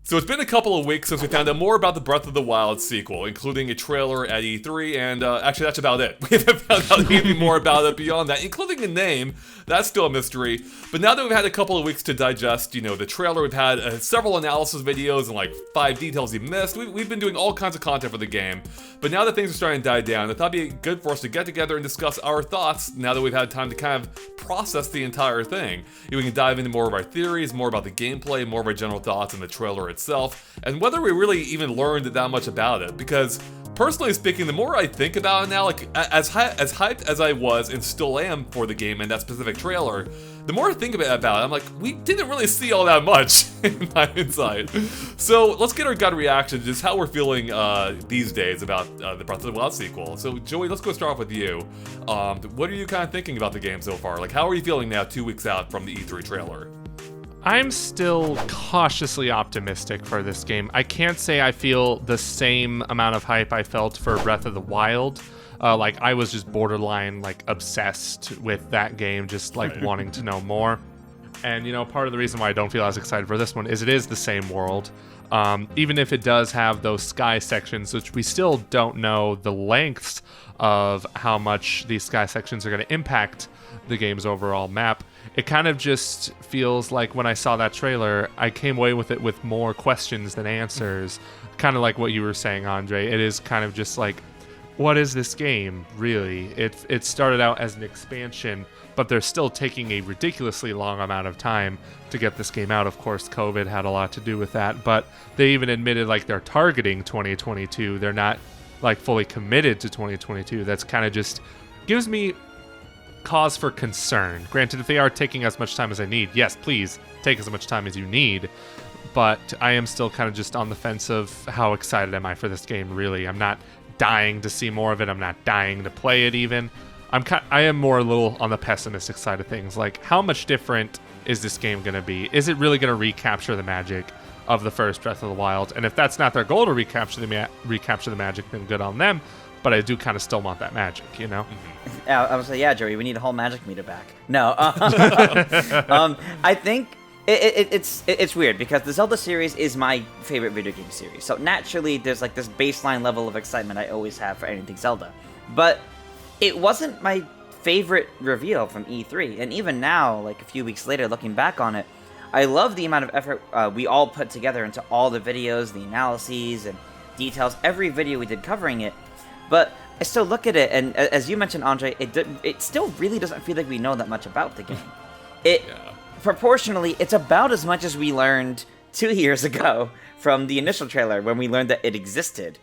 So it's been a couple of weeks since we found out more about the Breath of the Wild sequel, including a trailer at E3, and actually that's about it. We haven't found out anything more about it beyond that, including a name. That's still a mystery. But now that we've had a couple of weeks to digest, the trailer, we've had several analysis videos and like 5 details you missed. We've been doing all kinds of content for the game. But now that things are starting to die down, I thought it'd be good for us to get together and discuss our thoughts now that we've had time to kind of process the entire thing. We can dive into more of our theories, more about the gameplay, more of our general thoughts on the trailer itself, and whether we really even learned that much about it. Because personally speaking, the more I think about it now, like as hyped as I was and still am for the game and that specific trailer, the more I think about it, I'm like, we didn't really see all that much in hindsight. So let's get our gut reaction to just how we're feeling these days about the Breath of the Wild sequel. So Joey, let's go start off with you. What are you kind of thinking about the game so far? Like, how are you feeling now 2 weeks out from the E3 trailer? I'm still cautiously optimistic for this game. I can't say I feel the same amount of hype I felt for Breath of the Wild. Like, I was just borderline, like, obsessed with that game, just, like, wanting to know more. And, part of the reason why I don't feel as excited for this one is it is the same world. Even if it does have those sky sections, which we still don't know the lengths of how much these sky sections are going to impact the game's overall map, it kind of just feels like when I saw that trailer, I came away with it with more questions than answers. Kind of like what you were saying, Andre. It is kind of just like, what is this game, really? It started out as an expansion, but they're still taking a ridiculously long amount of time to get this game out. Of course, COVID had a lot to do with that, but they even admitted, like, they're targeting 2022. They're not, like, fully committed to 2022. That's kind of just gives me cause for concern. Granted, if they are taking as much time as I need, yes, please take as much time as you need. But I am still kind of just on the fence of how excited am I for this game, really. I'm not dying to see more of it. I'm not dying to play it even. I am more a little on the pessimistic side of things. Like, how much different is this game going to be? Is it really going to recapture the magic of the first Breath of the Wild? And if that's not their goal to recapture the magic, then good on them. But I do kind of still want that magic, I was like, yeah, Joey, we need a whole magic meter back. No, I think it's weird because the Zelda series is my favorite video game series. So naturally, there's like this baseline level of excitement I always have for anything Zelda. But it wasn't my favorite reveal from E3, and even now, like a few weeks later, looking back on it, I love the amount of effort we all put together into all the videos, the analyses, and details, every video we did covering it. But I still look at it, and as you mentioned, Andre, it still really doesn't feel like we know that much about the game. Proportionally, it's about as much as we learned 2 years ago from the initial trailer when we learned that it existed.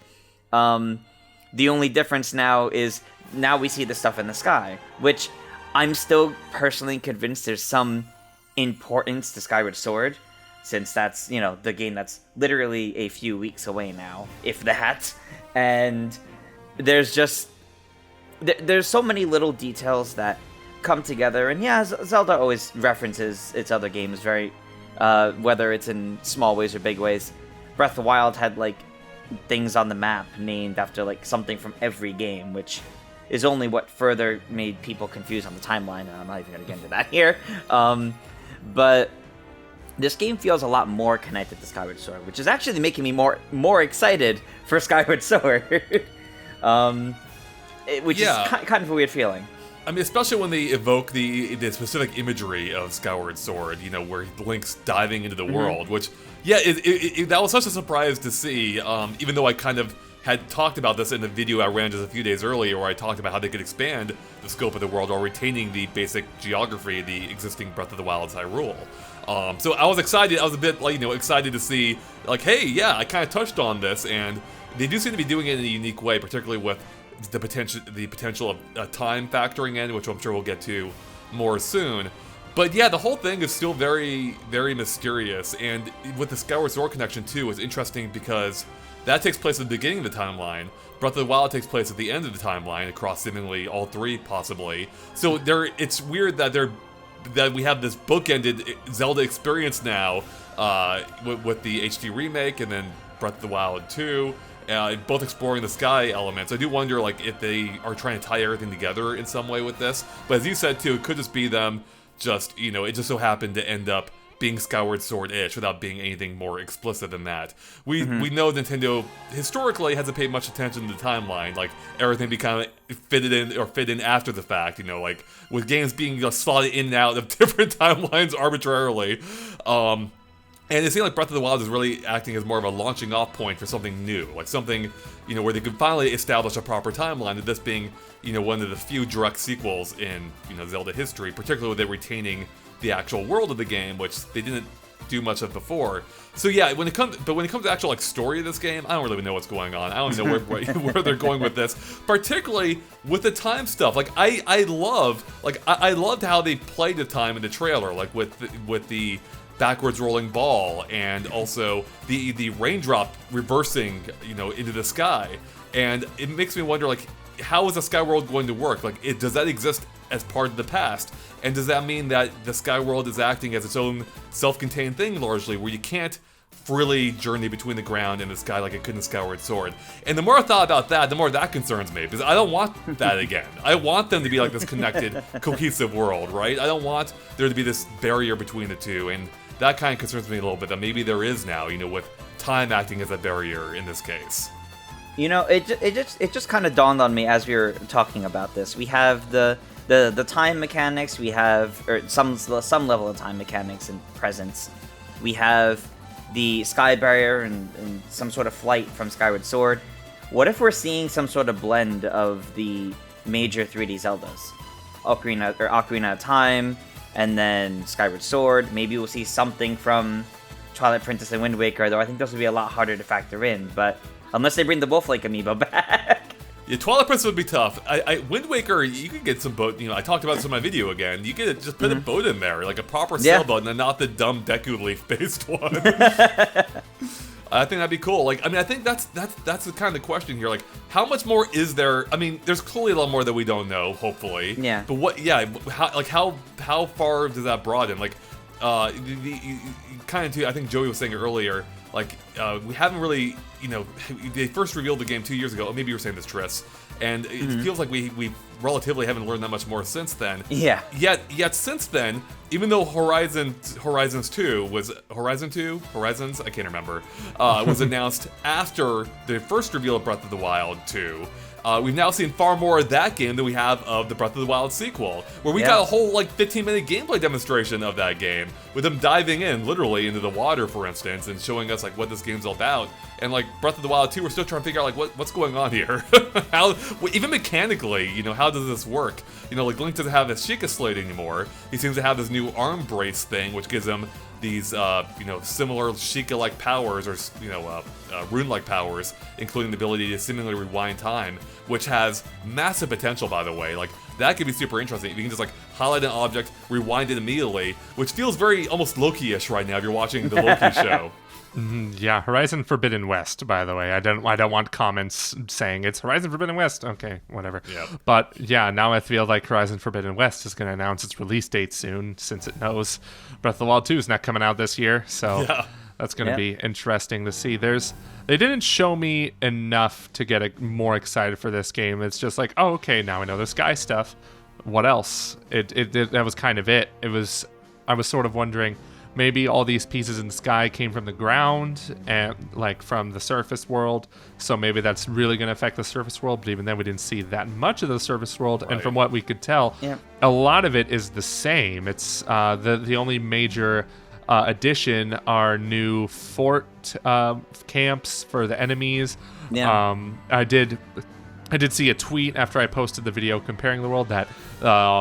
The only difference now is now we see the stuff in the sky, which I'm still personally convinced there's some importance to Skyward Sword, since that's, the game that's literally a few weeks away now, if that. And there's so many little details that come together, and yeah, Zelda always references its other games very, whether it's in small ways or big ways. Breath of the Wild had, like, things on the map named after, like, something from every game, which is only what further made people confused on the timeline, and I'm not even going to get into that here. But this game feels a lot more connected to Skyward Sword, which is actually making me more excited for Skyward Sword. Which is kind of a weird feeling. I mean, especially when they evoke the specific imagery of Skyward Sword, where Link's diving into the world, which, that was such a surprise to see, even though I kind of had talked about this in the video I ran just a few days earlier, where I talked about how they could expand the scope of the world while retaining the basic geography, the existing Breath of the Wild Hyrule. So I was excited. I was a bit, excited to see, I kind of touched on this, and they do seem to be doing it in a unique way, particularly with the potential of time factoring in, which I'm sure we'll get to more soon. But yeah, the whole thing is still very, very mysterious, and with the Skyward Sword connection too is interesting because that takes place at the beginning of the timeline. Breath of the Wild takes place at the end of the timeline, across seemingly all three, possibly. So it's weird that we have this bookended Zelda experience now, with the HD remake and then Breath of the Wild 2. Both exploring the sky elements. I do wonder, if they are trying to tie everything together in some way with this. But as you said too, it could just be them it just so happened to end up being Skyward Sword-ish without being anything more explicit than that. We know Nintendo historically hasn't paid much attention to the timeline, like everything be kind of fit in after the fact, like with games being slotted in and out of different timelines arbitrarily. And it seems like Breath of the Wild is really acting as more of a launching off point for something new, like something, where they could finally establish a proper timeline, of this being, one of the few direct sequels in, Zelda history, particularly with it retaining the actual world of the game, which they didn't do much of before. So yeah, when it comes to actual like story of this game, I don't really know what's going on. I don't know where they're going with this, particularly with the time stuff. Like I loved how they played the time in the trailer, like with the backwards rolling ball, and also the raindrop reversing, into the sky. And it makes me wonder, like, how is the Sky World going to work? Like, does that exist as part of the past? And does that mean that the Sky World is acting as its own self-contained thing, largely, where you can't freely journey between the ground and the sky like it could in Skyward Sword? And the more I thought about that, the more that concerns me, because I don't want that again. I want them to be like this connected, cohesive world, right? I don't want there to be this barrier between the two, and that kind of concerns me a little bit, that maybe there is now, with time acting as a barrier in this case. It just kind of dawned on me as we were talking about this. We have the time mechanics, we have some level of time mechanics and presence. We have the sky barrier and some sort of flight from Skyward Sword. What if we're seeing some sort of blend of the major 3D Zeldas? Ocarina of Time, and then Skyward Sword. Maybe we'll see something from Twilight Princess and Wind Waker, though I think those would be a lot harder to factor in, but unless they bring the Wolf Lake amiibo back. Yeah, Twilight Princess would be tough. Wind Waker, you could get some boat. I talked about this in my video again. You could just put a boat in there, like a proper sailboat, and not the dumb Deku Leaf-based one. I think that'd be cool. Like, I think that's the kind of question here. Like, how much more is there? I mean, there's clearly a lot more that we don't know. Hopefully, yeah. But what? Yeah, how far does that broaden? Like, the kind of too. I think Joey was saying earlier. Like, we haven't really, they first revealed the game 2 years ago. Maybe you were saying this, Triss. And it feels like we relatively haven't learned that much more since then. Yeah. Yet since then, even though Horizons 2 was Horizons, I can't remember, was announced after the first reveal of Breath of the Wild 2. We've now seen far more of that game than we have of the Breath of the Wild sequel, where we got a whole 15-minute gameplay demonstration of that game, with them diving in literally into the water, for instance, and showing us what this game's all about. And Breath of the Wild 2, we're still trying to figure out what's going on here. Even mechanically, how does this work? Link doesn't have his Sheikah Slate anymore. He seems to have this new arm brace thing, which gives him these similar Sheikah-like powers, or rune-like powers, including the ability to seemingly rewind time, which has massive potential, by the way. That could be super interesting. You can just highlight an object, rewind it immediately, which feels very almost Loki-ish right now if you're watching the Loki show. Yeah, Horizon Forbidden West, by the way. I don't want comments saying it's Horizon Forbidden West. Okay, whatever. Yep. But yeah, now I feel like Horizon Forbidden West is going to announce its release date soon, since it knows Breath of the Wild 2 is not coming out this year. So that's going to be interesting to see. They didn't show me enough to get more excited for this game. It's just like, oh, okay, now I know the sky stuff. What else? That was kind of it. I was sort of wondering, maybe all these pieces in the sky came from the ground and from the surface world, so maybe that's really going to affect the surface world. But even then, we didn't see that much of the surface world, right. And from what we could tell, a lot of it is the same. It's the only major addition are new fort camps for the enemies. I did see a tweet after I posted the video comparing the world that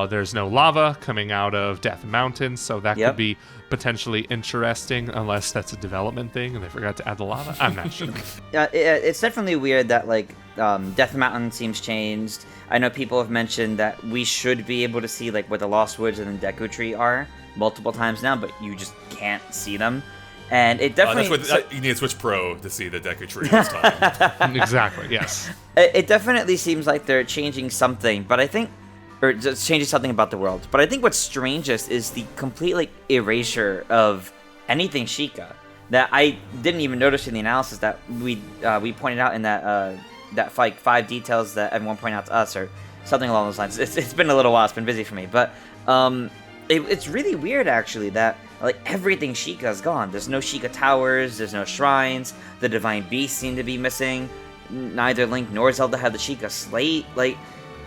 there's no lava coming out of Death Mountain, so that could be potentially interesting, unless that's a development thing and they forgot to add the lava. I'm not sure. It's definitely weird that Death Mountain seems changed. I know people have mentioned that we should be able to see where the Lost Woods and the Deku Tree are multiple times now, but you just can't see them. And it definitely... you need to Switch Pro to see the Deku Tree this time. Exactly, yes. It definitely seems like they're changing something, but I think... Or just changing something about the world. But I think what's strangest is the complete erasure of anything Sheikah. That I didn't even notice in the analysis that we pointed out in that 5 details that everyone pointed out to us, or something along those lines. It's been a little while. It's been busy for me. But it's really weird, actually, that like everything Sheikah is gone. There's no Sheikah towers, there's no shrines, the divine beasts seem to be missing. Neither Link nor Zelda have the Sheikah slate. Like,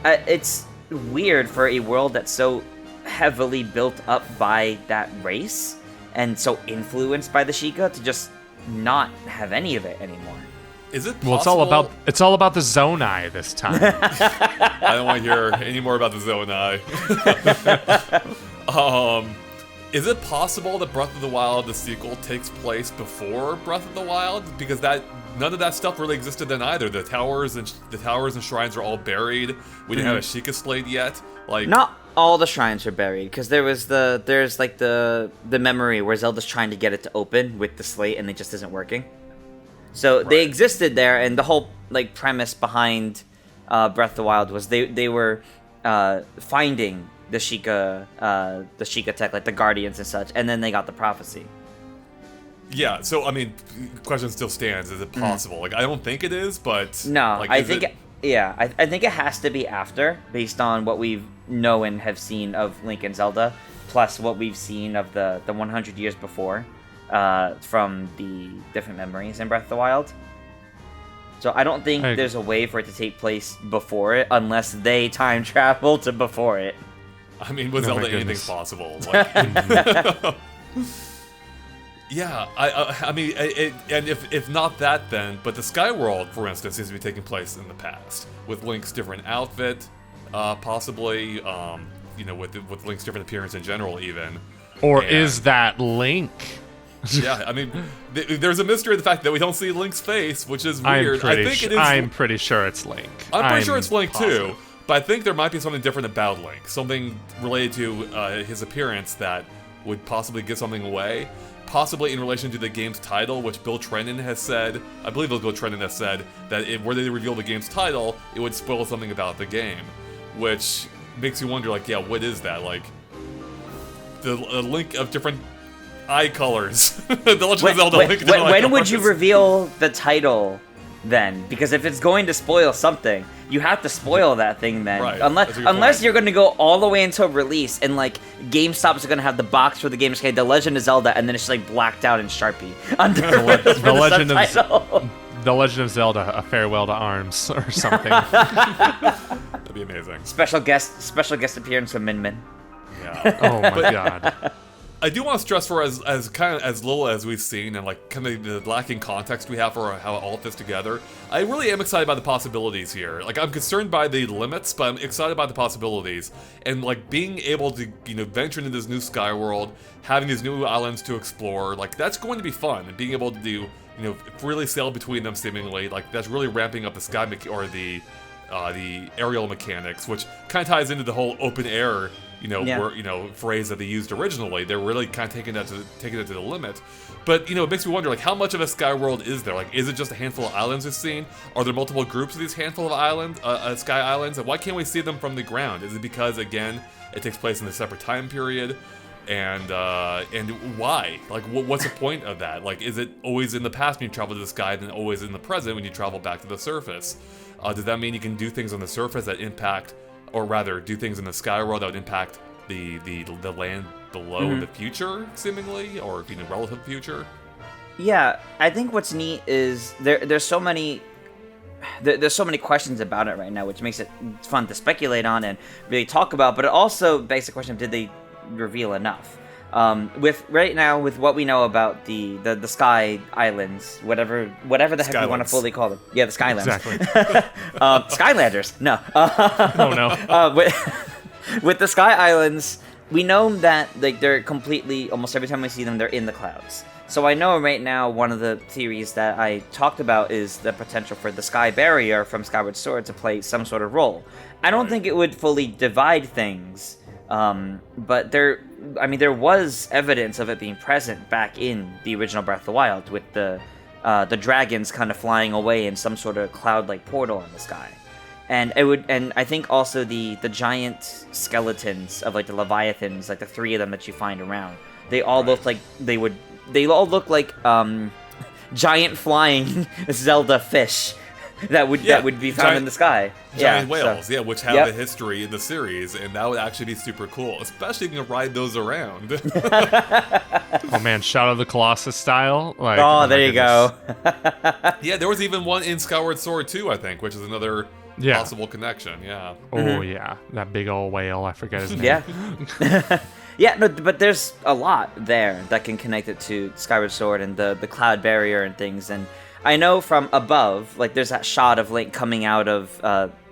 it's weird for a world that's so heavily built up by that race and so influenced by the Sheikah to just not have any of it anymore. Is it possible? Well, it's all about the Zonai this time. I don't want to hear any more about the Zonai. Is it possible that Breath of the Wild, the sequel, takes place before Breath of the Wild? Because none of that stuff really existed then either. The towers and shrines are all buried. We didn't have a Sheikah slate yet. Like, not all the shrines are buried, because there's the memory where Zelda's trying to get it to open with the slate and it just isn't working. So they existed there, and the whole like premise behind Breath of the Wild was they were finding the Sheikah tech, like the Guardians and such, and then they got the prophecy. Yeah, so I mean, the question still stands: is it possible? Like, I don't think it is, but no, like, I think I think it has to be after, based on what we've know and have seen of Link and Zelda, plus what we've seen of the 100 years before. From the different memories in Breath of the Wild. So I don't think there's a way for it to take place before it, unless they time travel to before it. I mean, with Zelda, anything's possible. Like, yeah, I mean, and if not that, then, but the Skyworld, for instance, seems to be taking place in the past, with Link's different outfit, possibly, with Link's different appearance in general, even. Or is that Link? Yeah, I mean, there's a mystery in the fact that we don't see Link's face, which is weird. I'm pretty sure it's Link. I'm pretty sure it's Link too, but I think there might be something different about Link, something related to his appearance that would possibly give something away, possibly in relation to the game's title, which Bill Trinen has said. I believe Bill Trinen has said that were they to reveal the game's title, it would spoil something about the game, which makes you wonder, like, yeah, what is that? Like, the Link of different eye colors. The Legend of Zelda Link. When would you reveal the title then? Because if it's going to spoil something, you have to spoil that thing then. Right. Unless you're going to go all the way until release and like GameStop's going to have the box for the game, okay, The Legend of Zelda, and then it's like blacked out in Sharpie under The Legend of Zelda: A Farewell to Arms or something. That'd be amazing. Special guest appearance from Min Min. Yeah. Oh my god. I do want to stress, for as little as we've seen, and like kind of the lacking context we have for how it all fits together, I really am excited by the possibilities here. Like, I'm concerned by the limits, but I'm excited by the possibilities. And like being able to, venture into this new sky world, having these new islands to explore, like that's going to be fun. And being able to do, freely sail between them seemingly, like that's really ramping up the sky the aerial mechanics, which kind of ties into the whole open air phrase that they used originally. They're really kind of taking it to the limit. But, it makes me wonder, like, how much of a sky world is there? Like, is it just a handful of islands we've seen? Are there multiple groups of these handful of sky islands? And why can't we see them from the ground? Is it because, again, it takes place in a separate time period? And why? Like, what's the point of that? Like, is it always in the past when you travel to the sky, and then always in the present when you travel back to the surface? Does that mean you can do things on the surface that impact, or rather, do things in the sky world that would impact the land below in the future, seemingly, or relative future? Yeah, I think what's neat is there's so many questions about it right now, which makes it fun to speculate on and really talk about. But it also begs the question of, did they reveal enough? With what we know about the Sky Islands, whatever the heck you want to fully call them. Yeah, the Skylands. Exactly. Skylanders. No. Oh no. With the Sky Islands, we know that like they're completely, almost every time we see them, they're in the clouds. So I know right now one of the theories that I talked about is the potential for the Sky Barrier from Skyward Sword to play some sort of role. I don't think it would fully divide things, but there was evidence of it being present back in the original Breath of the Wild, with the dragons kind of flying away in some sort of cloud-like portal in the sky. And I think also the giant skeletons of like the Leviathans, like the three of them that you find around, they all look like giant flying Zelda fish that would be found in the sky. Giant Yeah, whales, which have a history in the series, and that would actually be super cool, especially if you can ride those around. Oh man, Shadow of the Colossus style. Like, oh, there you go. Yeah, there was even one in Skyward Sword too, I think, which is another possible connection. Yeah. Oh yeah, that big old whale. I forget his name. Yeah. Yeah, no, but there's a lot there that can connect it to Skyward Sword and the cloud barrier and things. And I know from above, like there's that shot of Link coming out of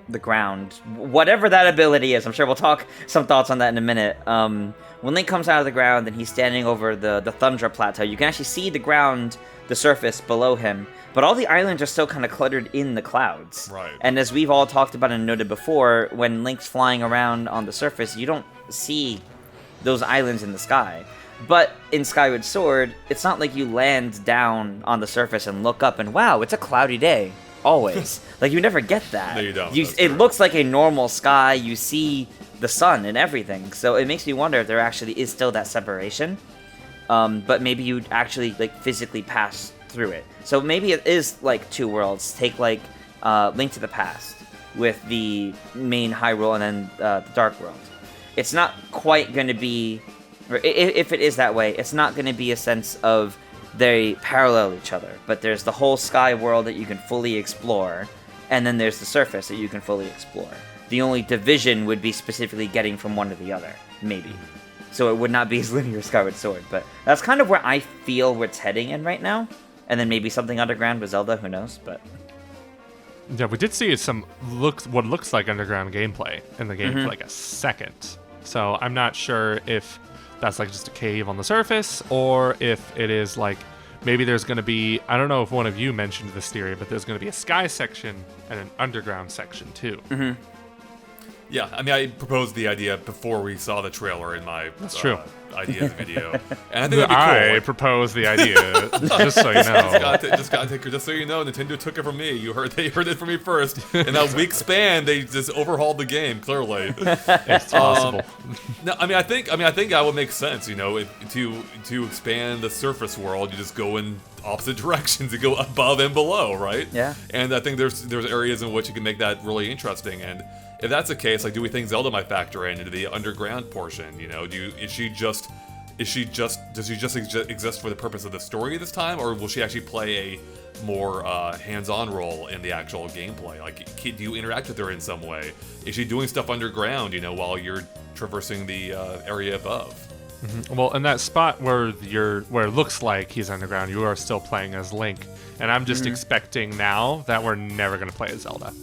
the ground, whatever that ability is. I'm sure we'll talk some thoughts on that in a minute. When Link comes out of the ground and he's standing over the Thundra Plateau, you can actually see the ground, the surface below him. But all the islands are still kind of cluttered in the clouds. Right. And as we've all talked about and noted before, when Link's flying around on the surface, you don't see those islands in the sky. But in Skyward Sword, it's not like you land down on the surface and look up and wow, it's a cloudy day. Always. Like you never get that. No, you don't. It looks like a normal sky. You see the sun and everything. So it makes me wonder if there actually is still that separation. But maybe you'd actually like physically pass through it. So maybe it is like two worlds. Take like Link to the Past with the main Hyrule and then the Dark World. It's not quite going to be, or if it is that way, it's not going to be a sense of they parallel each other. But there's the whole sky world that you can fully explore, and then there's the surface that you can fully explore. The only division would be specifically getting from one to the other, maybe. So it would not be as linear as Skyward Sword. But that's kind of where I feel we're heading in right now. And then maybe something underground with Zelda, who knows, but... Yeah, we did see what looks like underground gameplay in the game for like a second. So I'm not sure if that's like just a cave on the surface, or if it is like maybe there's going to be, I don't know if one of you mentioned this theory, but there's going to be a sky section and an underground section too. Yeah, I mean, I proposed the idea before we saw the trailer in my idea of the video, and I think that'd be cool. I proposed the idea, just so you know. Just so you know, Nintendo took it from me. They heard it from me first. In that week span, they just overhauled the game. Clearly, It's possible. No, I mean, I think that would make sense. You know, to expand the surface world, you just go in opposite directions. You go above and below, right? Yeah. And I think there's areas in which you can make that really interesting. And if that's the case, like, do we think Zelda might factor into the underground portion? You know, does she just exist for the purpose of the story this time, or will she actually play a more hands-on role in the actual gameplay? Like, do you interact with her in some way? Is she doing stuff underground, you know, while you're traversing the area above? Well, in that spot where it looks like he's underground, you are still playing as Link, and I'm just expecting now that we're never going to play as Zelda.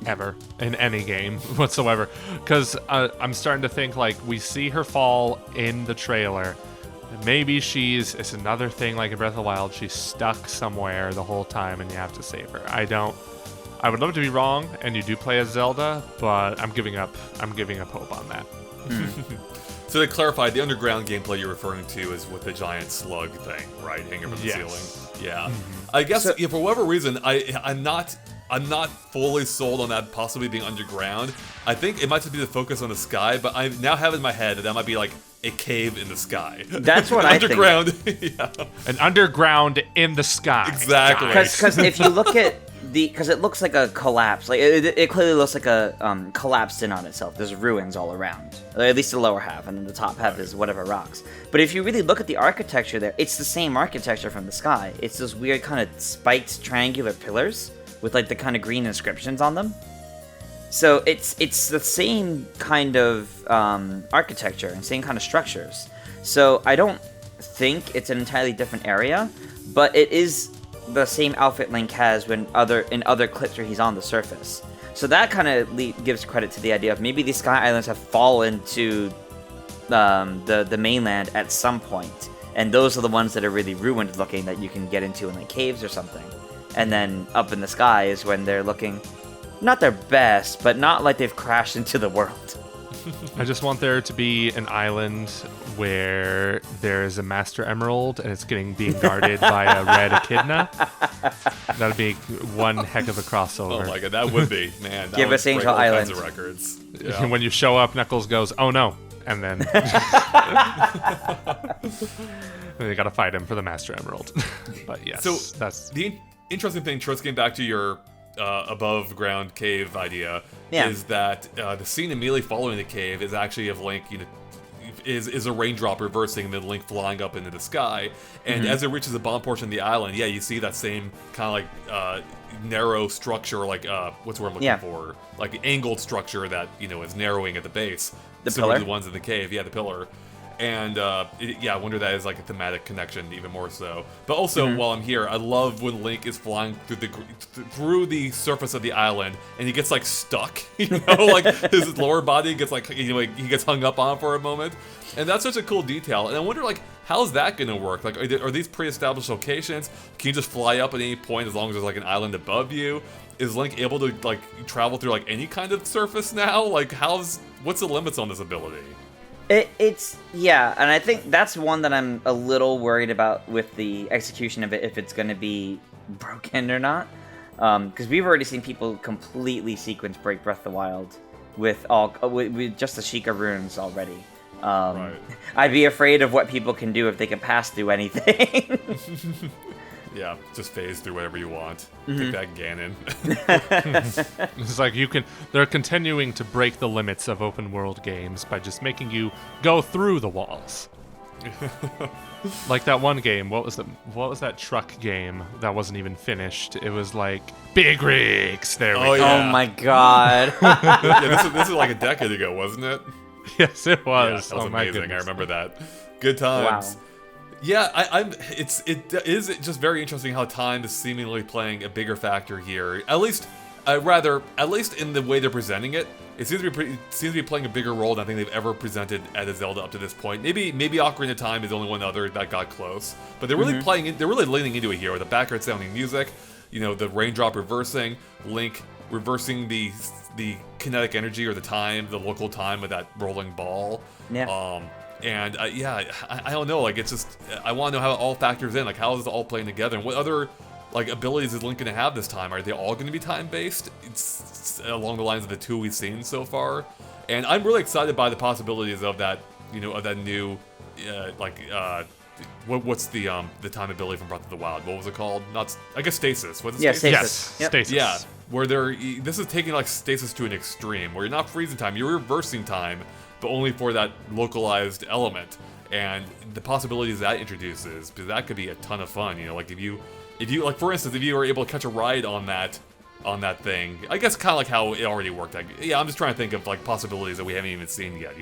Ever in any game whatsoever, because I'm starting to think like we see her fall in the trailer. Maybe it's another thing like in Breath of the Wild. She's stuck somewhere the whole time, and you have to save her. I would love to be wrong, and you do play as Zelda, but I'm giving up hope on that. So to clarify, the underground gameplay you're referring to is with the giant slug thing, right, hanging from the ceiling. Yeah, I guess for whatever reason, I'm not fully sold on that possibly being underground. I think it might just be the focus on the sky, but I now have in my head that might be like a cave in the sky. That's what I think. Underground, yeah. An underground in the sky. Exactly. Because if you look at because it looks like a collapse, like it clearly looks like a collapsed in on itself. There's ruins all around, at least the lower half, and then the top half is whatever rocks. But if you really look at the architecture there, it's the same architecture from the sky. It's those weird kind of spiked triangular pillars with like the kind of green inscriptions on them. So it's the same kind of architecture and same kind of structures. So I don't think it's an entirely different area, but it is the same outfit Link has in other clips where he's on the surface. So that kind of gives credit to the idea of maybe these sky islands have fallen to the mainland at some point, and those are the ones that are really ruined looking that you can get into in like caves or something. And then up in the sky is when they're looking not their best, but not like they've crashed into the world. I just want there to be an island where there's a Master Emerald and it's being guarded by a red echidna. That'd be one heck of a crossover. Oh my god, that would be, man. That Give would us Angel break all Island. kinds of records. And Yeah. when you show up, Knuckles goes, "Oh no," and then and you gotta fight him for the Master Emerald. But yes, So that's the interesting thing, Tris, getting back to your above ground cave idea Yeah. is that the scene immediately following the cave is actually of Link, is a raindrop reversing and then Link flying up into the sky. And as it reaches the bottom portion of the island, you see that same kind of narrow structure, what's the word I'm looking for? Like angled structure that, is narrowing at the base. The similar pillar? to the ones in the cave. Yeah, the pillar. And I wonder that is like a thematic connection even more so. But also, while I'm here, I love when Link is flying through the surface of the island and he gets like stuck. Like his lower body gets like he gets hung up on for a moment, and that's such a cool detail. And I wonder like how's that gonna work? Like are these pre-established locations? Can you just fly up at any point as long as there's like an island above you? Is Link able to like travel through like any kind of surface now? Like what's the limits on this ability? It's and I think that's one that I'm a little worried about with the execution of it, if it's going to be broken or not. Because we've already seen people completely sequence break Breath of the Wild with just the Sheikah runes already. Right. I'd be afraid of what people can do if they can pass through anything. Yeah, just phase through whatever you want. Take that, Ganon. It's like they're continuing to break the limits of open world games by just making you go through the walls. Like that one game, what was that truck game that wasn't even finished? It was like Big Rigs. There we go. Yeah. Oh my god. This is like a decade ago, wasn't it? Yes, it was. Yeah, that was my amazing. goodness. I remember that. Good times. Wow. Yeah, it is just very interesting how time is seemingly playing a bigger factor here. At least in the way they're presenting it, it seems to be playing a bigger role than I think they've ever presented at a Zelda up to this point. Maybe Ocarina of Time is the only one other that got close, but they're really they're really leaning into it here with the backward sounding music, the raindrop reversing, Link reversing the kinetic energy or the local time with that rolling ball. Yeah. And I don't know. Like, it's just I want to know how it all factors in. Like, how is it all playing together, and what other like abilities is Link going to have this time? Are they all going to be time based? It's along the lines of the two we've seen so far, and I'm really excited by the possibilities of that. Of that new, what's the time ability from Breath of the Wild? What was it called? I guess stasis. Was it Yeah, stasis? stasis. Yes, Yep. stasis. Yeah, where this is taking like stasis to an extreme, where you're not freezing time, you're reversing time, but only for that localized element, and the possibilities that introduces, because that could be a ton of fun. Like if you like, for instance, if you were able to catch a ride on that thing, I guess kind of like how it already worked. I'm just trying to think of like possibilities that we haven't even seen yet.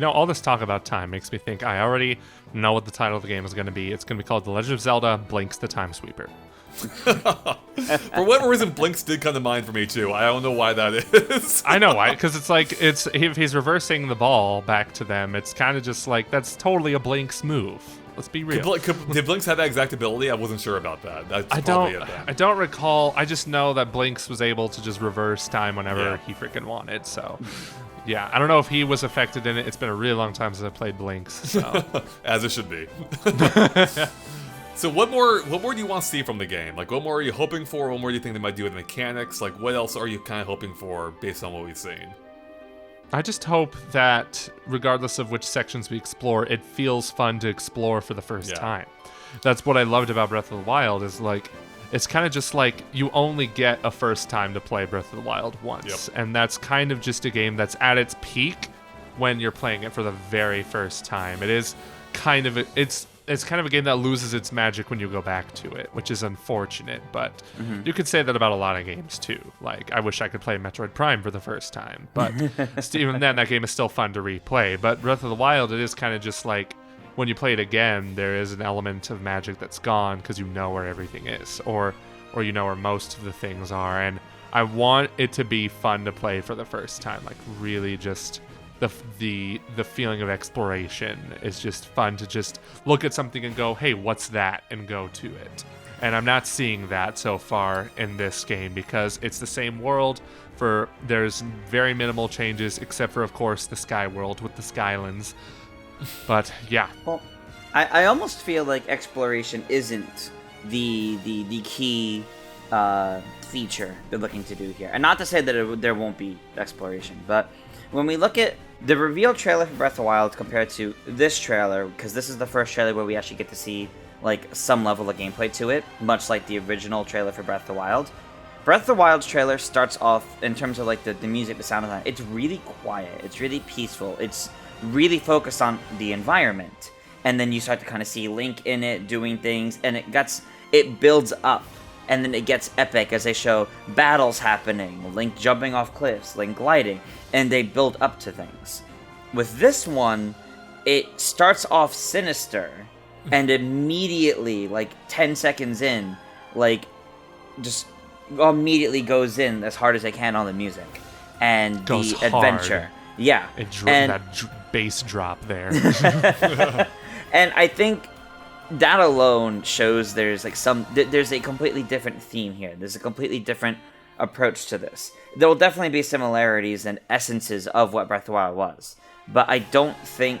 All this talk about time makes me think I already know what the title of the game is going to be. It's going to be called The Legend of Zelda: Blinks the Time Sweeper. For whatever reason, Blinks did come to mind for me too. I don't know why that is. I know why, because if he's reversing the ball back to them, it's kind of just like that's totally a Blinks move. Let's be real. Did Blinks have that exact ability? I wasn't sure about that. That's I probably don't. it then. I don't recall. I just know that Blinks was able to just reverse time whenever Yeah. he freaking wanted. So, yeah, I don't know if he was affected in it. It's been a really long time since I played Blinks. So, As it should be. So what more do you want to see from the game? Like, what more are you hoping for? What more do you think they might do with mechanics? Like, what else are you kind of hoping for based on what we've seen? I just hope that regardless of which sections we explore, it feels fun to explore for the first time. That's what I loved about Breath of the Wild, is like, it's kind of just like you only get a first time to play Breath of the Wild once. Yep. And that's kind of just a game that's at its peak when you're playing it for the very first time. It is kind of, it's kind of a game that loses its magic when you go back to it, which is unfortunate, but you could say that about a lot of games too. Like, I wish I could play Metroid Prime for the first time, but even then, that game is still fun to replay. But Breath of the Wild, it is kind of just like, when you play it again, there is an element of magic that's gone because you know where everything is, or you know where most of the things are, and I want it to be fun to play for the first time, like really just the feeling of exploration is just fun to just look at something and go, hey, what's that, and go to it. And I'm not seeing that so far in this game because it's the same world. There's very minimal changes except for, of course, the Sky World with the Skylands. But yeah. Well, I almost feel like exploration isn't the key feature they're looking to do here. And not to say that there won't be exploration, but when we look at the reveal trailer for Breath of the Wild compared to this trailer, because this is the first trailer where we actually get to see like some level of gameplay to it, much like the original trailer for Breath of the Wild, Breath of the Wild's trailer starts off, in terms of like the music, the sound design, it's really quiet, it's really peaceful, it's really focused on the environment. And then you start to kind of see Link in it doing things, and it builds up. And then it gets epic as they show battles happening, Link jumping off cliffs, Link gliding, and they build up to things. With this one, it starts off sinister, and immediately, like 10 seconds in, like just immediately goes in as hard as they can on the music and goes the adventure. Hard. Yeah, That bass drop there. And I think that alone shows there's like there's a completely different theme here. There's a completely different approach to this. There will definitely be similarities and essences of what Breath of the Wild was, but I don't think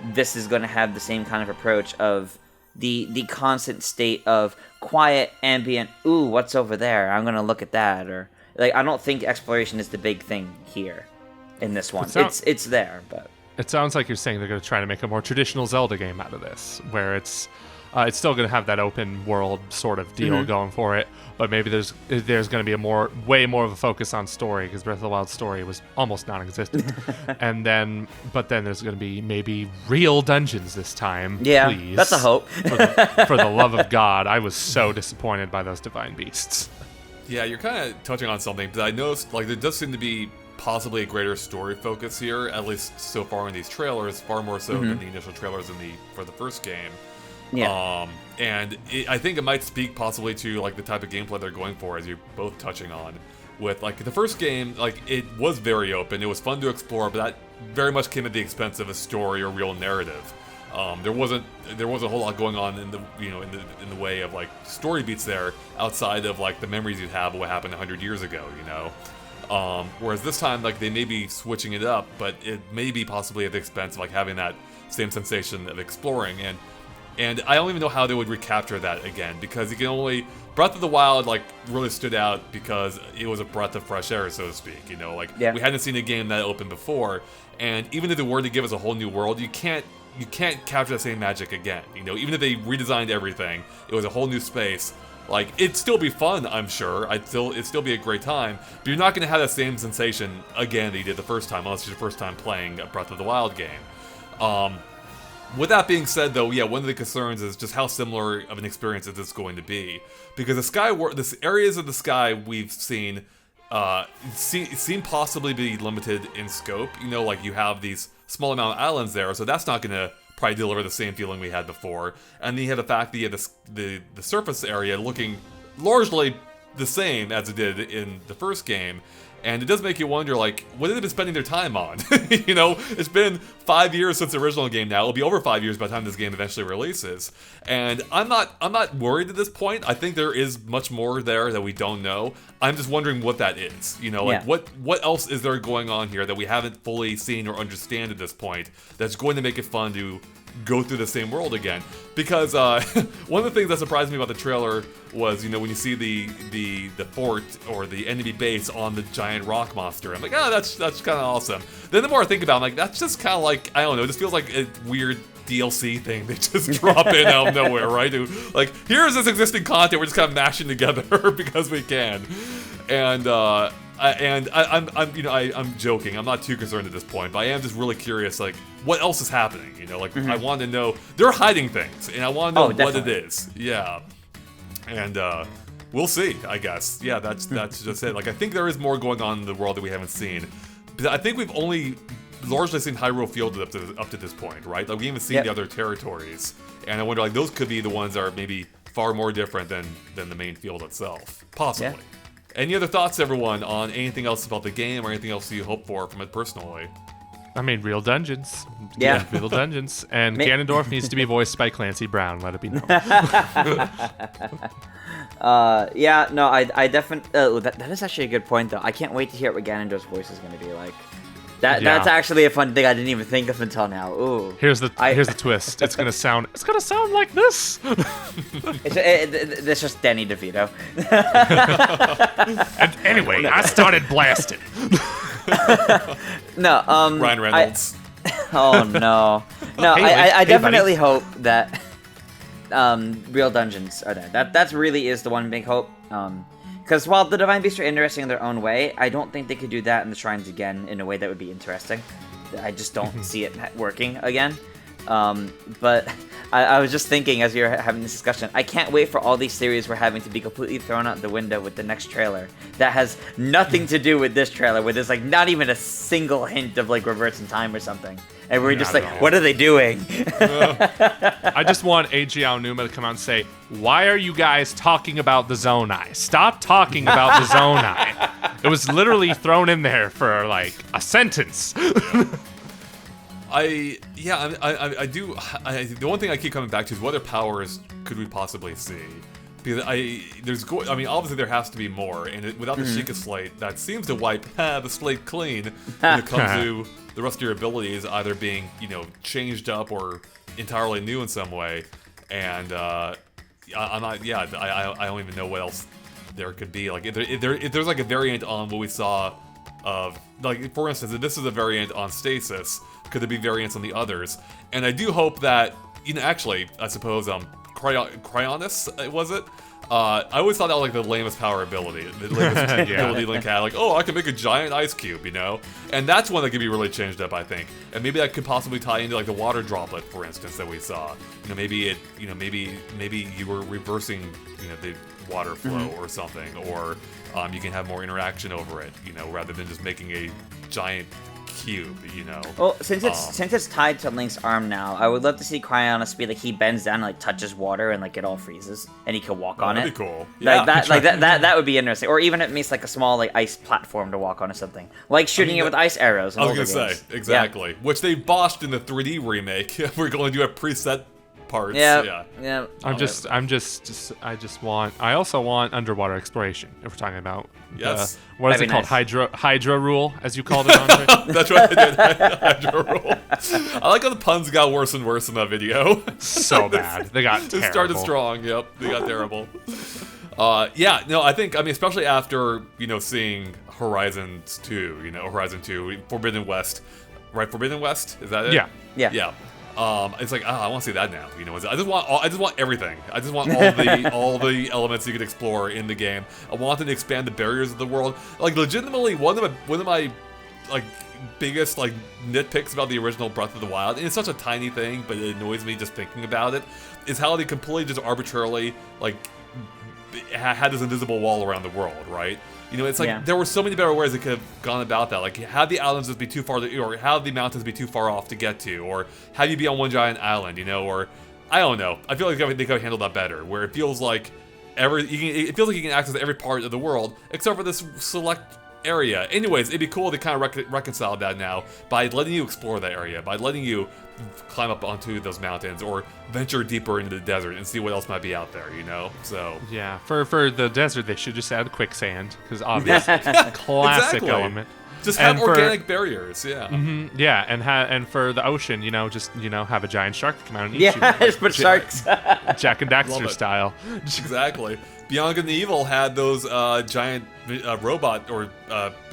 this is going to have the same kind of approach of the constant state of quiet, ambient, ooh, what's over there? I'm going to look at that. Or like, I don't think exploration is the big thing here in this one. It's there, but it sounds like you're saying they're going to try to make a more traditional Zelda game out of this, where it's still going to have that open world sort of deal going for it, but maybe there's going to be way more of a focus on story, because Breath of the Wild's story was almost non-existent. But then there's going to be maybe real dungeons this time. Yeah, please. That's a hope. For the love of God, I was so disappointed by those divine beasts. Yeah, you're kind of touching on something, but I noticed like there does seem to be possibly a greater story focus here, at least so far in these trailers, far more so than the initial trailers for the first game. Yeah. I think it might speak possibly to like the type of gameplay they're going for, as you're both touching on. With like the first game, like it was very open, it was fun to explore, but that very much came at the expense of a story or real narrative. There wasn't a whole lot going on in the way of like story beats there, outside of like the memories you have of what happened 100 years ago, you know. Whereas this time, like they may be switching it up, but it may be possibly at the expense of like having that same sensation of exploring. And I don't even know how they would recapture that again, because you can only Breath of the Wild like really stood out because it was a breath of fresh air, so to speak. You know, like we hadn't seen a game that open before, and even if they were to give us a whole new world, you can't capture that same magic again. You know, even if they redesigned everything, it was a whole new space. Like, it'd still be fun, I'm sure. It'd still be a great time. But you're not going to have that same sensation again that you did the first time, unless it's your first time playing a Breath of the Wild game. With that being said, though, yeah, one of the concerns is just how similar of an experience is this going to be. Because the areas of the sky we've seen seem possibly be limited in scope. You know, like you have these small amount of islands there, so that's not going to probably deliver the same feeling we had before. And then you have the fact that you have the surface area looking largely the same as it did in the first game. And it does make you wonder, like, what have they been spending their time on? You know, it's been 5 years since the original game now. It'll be over 5 years by the time this game eventually releases. And I'm not worried at this point. I think there is much more there that we don't know. I'm just wondering what that is. You know, like what else is there going on here that we haven't fully seen or understand at this point that's going to make it fun to go through the same world again? Because one of the things that surprised me about the trailer was, you know, when you see the fort or the enemy base on the giant rock monster, I'm like, oh, that's kind of awesome. Then the more I think about it, I'm like, that's just kind of like, I don't know, it just feels like a weird DLC thing they just drop in out of nowhere, right? Like, here's this existing content we're just kind of mashing together because we can. And I'm joking. I'm not too concerned at this point, but I am just really curious, like, what else is happening? You know, like, I want to know. They're hiding things, and I want to know what it is. Yeah. And we'll see, I guess. Yeah, that's just it. Like, I think there is more going on in the world that we haven't seen. But I think we've only largely seen Hyrule Field up to this point, right? Like, we haven't seen the other territories. And I wonder, like, those could be the ones that are maybe far more different than the main field itself. Possibly. Yeah. Any other thoughts, everyone, on anything else about the game or anything else you hope for from it personally? I mean, real dungeons. Yeah. Real dungeons. And Ganondorf needs to be voiced by Clancy Brown, let it be known. Yeah, no, I definitely... that is actually a good point, though. I can't wait to hear what Ganondorf's voice is going to be like. That's actually a fun thing I didn't even think of until now. Ooh. Here's the twist. It's gonna sound like this. It's just Danny DeVito. And anyway, I started blasting. No, Ryan Reynolds. Oh no. No, I definitely hope that real dungeons are there. That's really is the one big hope. Because while the Divine Beasts are interesting in their own way, I don't think they could do that in the Shrines again in a way that would be interesting. I just don't see it working again. But I was just thinking as we were having this discussion, I can't wait for all these theories we're having to be completely thrown out the window with the next trailer that has nothing to do with this trailer, where there's like not even a single hint of like reverse in time or something. And we're just like, what are they doing? I just want Eiji Aonuma to come out and say, why are you guys talking about the Zonai? Stop talking about the Zonai. It was literally thrown in there for like a sentence. The one thing I keep coming back to is what other powers could we possibly see? Because obviously there has to be more, and without the Sheikah Slate, that seems to wipe the slate clean when it comes to the rest of your abilities either being, changed up or entirely new in some way. And I don't even know what else there could be. Like if there's like a variant on what we saw of, like, for instance, if this is a variant on Stasis, could there be variants on the others? And I do hope that, actually, I suppose, Cryonis, was it? I always thought that was like the lamest power ability. The lamest ability Link had. Like, I can make a giant ice cube, And that's one that could be really changed up, I think. And maybe that could possibly tie into like the water droplet, for instance, that we saw. Maybe you were reversing, the water flow or something, or you can have more interaction over it, rather than just making a giant cube, Well, since it's tied to Link's arm now, I would love to see Cryonis be like he bends down and like touches water and like it all freezes and he can walk on it. That'd be cool. Yeah. That would be interesting. Or even if it makes like a small like ice platform to walk on or something, like shooting it with ice arrows. I was gonna say exactly, which they botched in the 3D remake. We're going to do a preset parts. Yeah. I also want underwater exploration, if we're talking about yes. What is it called? Hydra rule, as you called it, Andre? That's right, I did. Hydra rule. I like how the puns got worse and worse in that video. So bad. They got terrible. It started strong, yep. They got terrible. I think, especially after, seeing Horizon 2, Forbidden West. Right, Forbidden West? Is that it? Yeah. It's like, I want to see that now. I just want everything. I just want all the elements you could explore in the game. I want them to expand the barriers of the world. Like, legitimately, one of my like biggest like nitpicks about the original Breath of the Wild, and it's such a tiny thing, but it annoys me just thinking about it, is how they completely just arbitrarily like had this invisible wall around the world, right? It's like there were so many better ways they could have gone about that. Like, have the islands just be too far or have the mountains be too far off to get to, or have you be on one giant island, or I don't know. I feel like they could have handled that better, where it feels like you can access every part of the world except for this select area. Anyways, it'd be cool to kind of reconcile that now by letting you explore that area, by letting you climb up onto those mountains or venture deeper into the desert and see what else might be out there, So yeah, for the desert they should just add quicksand, because obviously classic element. Just have organic barriers, yeah. Mm-hmm, yeah, and for the ocean, just have a giant shark come out and eat you. Yeah, just put sharks. Jack and Daxter style. Exactly. Beyond Good and Evil had those giant robot or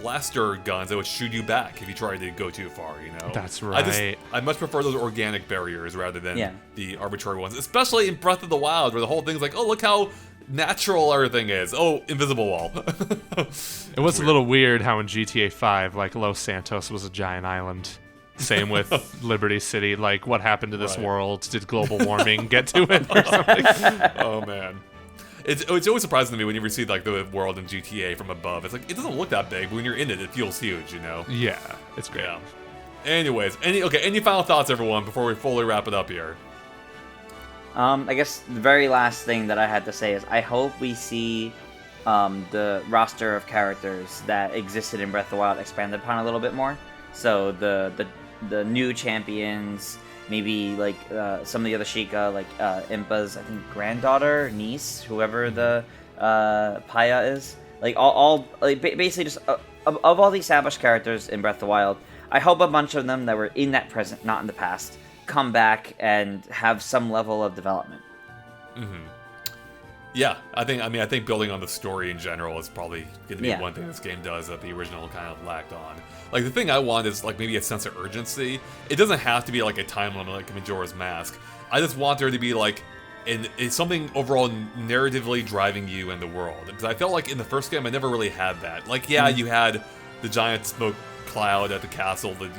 blaster guns that would shoot you back if you tried to go too far, That's right. I much prefer those organic barriers rather than the arbitrary ones, especially in Breath of the Wild, where the whole thing's like, oh, look how natural everything is. Oh, invisible wall. It was a little weird how in GTA 5, like, Los Santos was a giant island. Same with Liberty City. Like, what happened to this world? Did global warming get to it or something? Oh, man. It's always surprising to me when you see like the world in GTA from above. It's like, it doesn't look that big, but when you're in it, it feels huge, Yeah, it's great. Yeah. Anyways, any final thoughts, everyone, before we fully wrap it up here? I guess the very last thing that I had to say is I hope we see the roster of characters that existed in Breath of the Wild expanded upon a little bit more. So the new champions, maybe like some of the other Sheikah, like Impa's, I think, granddaughter, niece, whoever the Paya is. Like all like basically just of all the established characters in Breath of the Wild, I hope a bunch of them that were in that present, not in the past, come back and have some level of development. Mm-hmm. Yeah, I think building on the story in general is probably going to be one thing this game does that the original kind of lacked on. Like, the thing I want is like maybe a sense of urgency. It doesn't have to be like a time limit like Majora's Mask. I just want there to be like and it's something overall narratively driving you in the world. Because I felt like in the first game, I never really had that. Like, yeah, you had the giant smoke cloud at the castle that,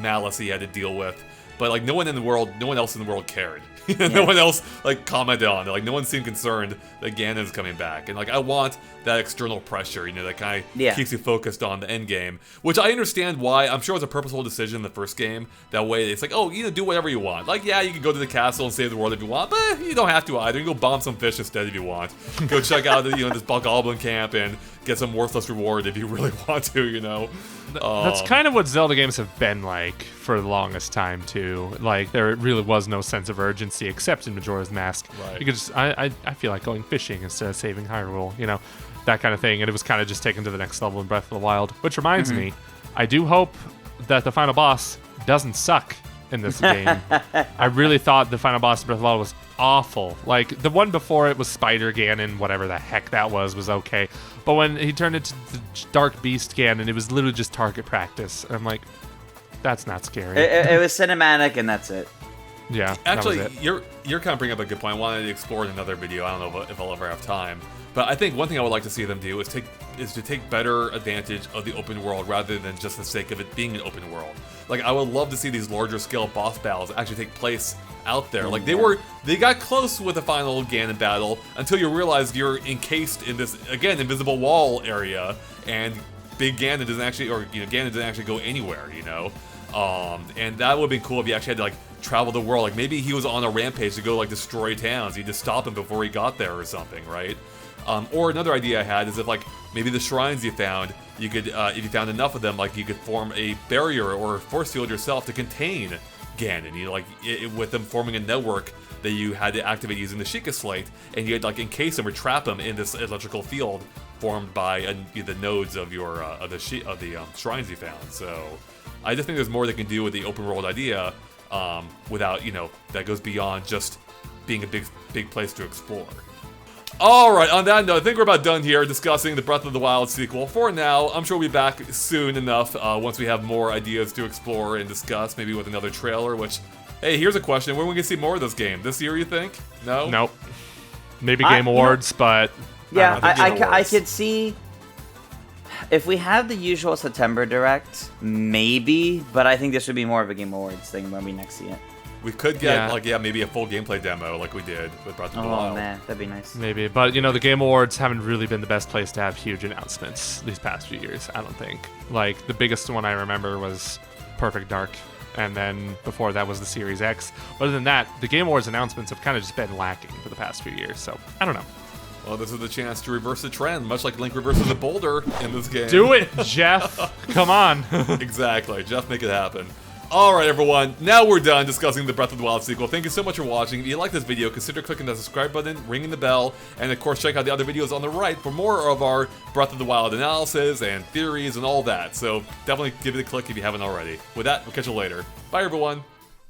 Malice he had to deal with, but like no one else in the world cared. No one else like commented on it. Like no one seemed concerned that Ganon's coming back, and like I want that external pressure, that kind of keeps you focused on the end game. Which I understand why. I'm sure it was a purposeful decision in the first game. That way, it's like, oh, do whatever you want. Like, yeah, you can go to the castle and save the world if you want, but you don't have to either. You can go bomb some fish instead if you want. Go check out this Goblin camp and get some worthless reward if you really want to. That's kind of what Zelda games have been like for the longest time too. Like there really was no sense of urgency except in Majora's Mask. Right. You could just, I feel like going fishing instead of saving Hyrule, that kind of thing. And it was kind of just taken to the next level in Breath of the Wild. Which reminds me, I do hope that the final boss doesn't suck in this game. I really thought the final boss of Breath of the Wild was awful. Like the one before it was Spider Ganon, whatever the heck that was okay. But when he turned into the Dark Beast Ganon, it was literally just target practice. And I'm like, that's not scary. It was cinematic, and that's it. Yeah. Actually, that was it. you're kind of bringing up a good point. I wanted to explore in another video. I don't know if I'll ever have time. But I think one thing I would like to see them do is to take better advantage of the open world rather than just the sake of it being an open world. Like I would love to see these larger scale boss battles actually take place out there. Like they got close with the final Ganon battle until you realized you're encased in this again invisible wall area, and Big Ganon doesn't actually, Ganon doesn't actually go anywhere. And that would have been cool if you actually had to like travel the world. Like maybe he was on a rampage to go like destroy towns. You just stop him before he got there or something, right? Or another idea I had is if like maybe the shrines you found, you could if you found enough of them, like you could form a barrier or force field yourself to contain Ganon. With them forming a network that you had to activate using the Sheikah Slate, and you had like encase him or trap him in this electrical field formed by the nodes of your the shrines you found. So I just think there's more they can do with the open world idea without that goes beyond just being a big place to explore. Alright, on that note, I think we're about done here discussing the Breath of the Wild sequel. For now, I'm sure we'll be back soon enough once we have more ideas to explore and discuss, maybe with another trailer, which, hey, here's a question. When are we going to see more of this game? This year, you think? No? Nope. Maybe Game Awards, but... Yeah, I could see... If we have the usual September Direct, maybe, but I think this would be more of a Game Awards thing when we next see it. We could get, maybe a full gameplay demo like we did with Breath of the Wild. Oh, man, that'd be nice. Maybe, but, the Game Awards haven't really been the best place to have huge announcements these past few years, I don't think. Like, the biggest one I remember was Perfect Dark, and then before that was the Series X. Other than that, the Game Awards announcements have kind of just been lacking for the past few years, so I don't know. Well, this is the chance to reverse the trend, much like Link reverses the boulder in this game. Do it, Jeff! Come on! Exactly, Jeff, make it happen. Alright everyone, now we're done discussing the Breath of the Wild sequel. Thank you so much for watching. If you like this video, consider clicking the subscribe button, ringing the bell, and of course check out the other videos on the right for more of our Breath of the Wild analysis and theories and all that. So definitely give it a click if you haven't already. With that, we'll catch you later. Bye everyone!